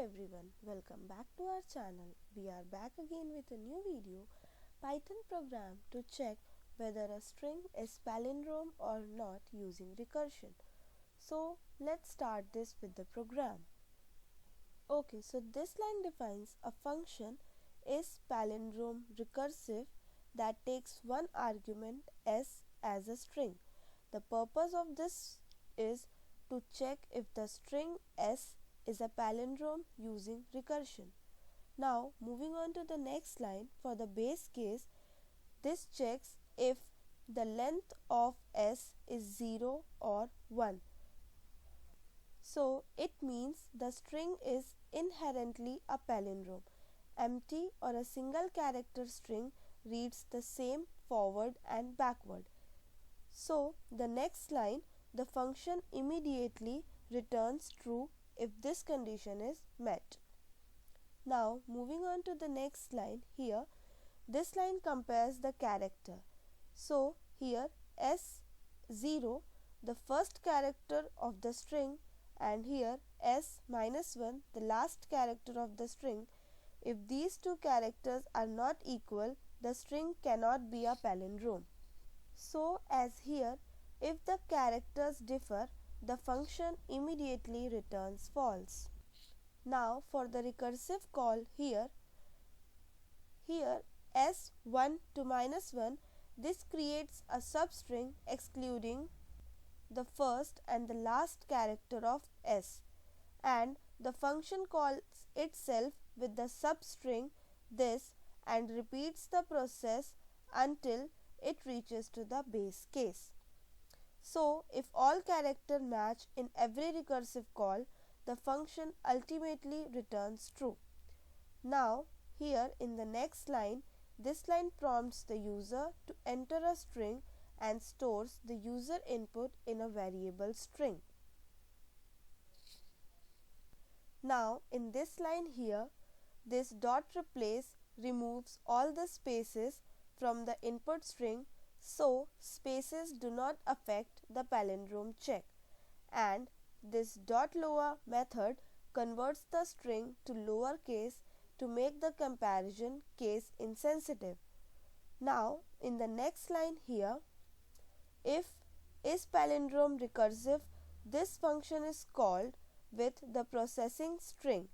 everyone, welcome back to our channel. We are back again with a new video, Python program to check whether a string is palindrome or not using recursion. So let's start this with the program. Okay, so this line defines a function is palindrome recursive that takes one argument s as a string. The purpose of this is to check if the string s is a palindrome using recursion. Now moving on to the next line, for the base case, this checks if the length of s is 0 or 1. So it means the string is inherently a palindrome. Empty or a single character string reads the same forward and backward. So the next line, the function immediately returns true if this condition is met. Now moving on to the next line, here this line compares the character. So here S0, the first character of the string, and here S-1, the last character of the string. If these two characters are not equal, the string cannot be a palindrome. So as here, if the characters differ, the function immediately returns false. Now for the recursive call here S1 to -1, this creates a substring excluding the first and the last character of S, and the function calls itself with the substring this and repeats the process until it reaches to the base case. So if all characters match in every recursive call, the function ultimately returns true. Now here in the next line, this line prompts the user to enter a string and stores the user input in a variable string. Now in this line here, this dot replace removes all the spaces from the input string, so spaces do not affect the palindrome check, and this dot lower method converts the string to lowercase to make the comparison case insensitive. Now in the next line here, if is palindrome recursive, this function is called with the processing string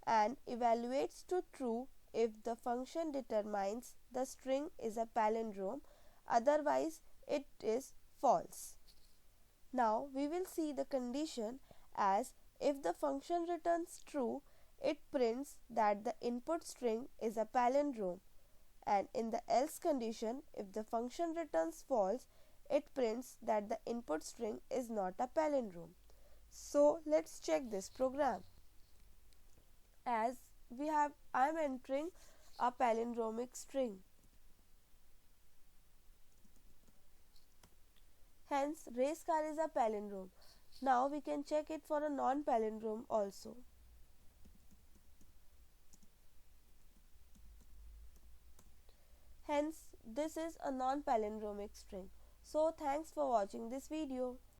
and evaluates to true if the function determines the string is a palindrome, otherwise it is false. Now we will see the condition as if the function returns true, it prints that the input string is a palindrome, and in the else condition, if the function returns false, it prints that the input string is not a palindrome. So let's check this program. As I am entering a palindromic string. Hence race car is a palindrome. Now we can check it for a non-palindrome also. Hence this is a non-palindromic string. So thanks for watching this video.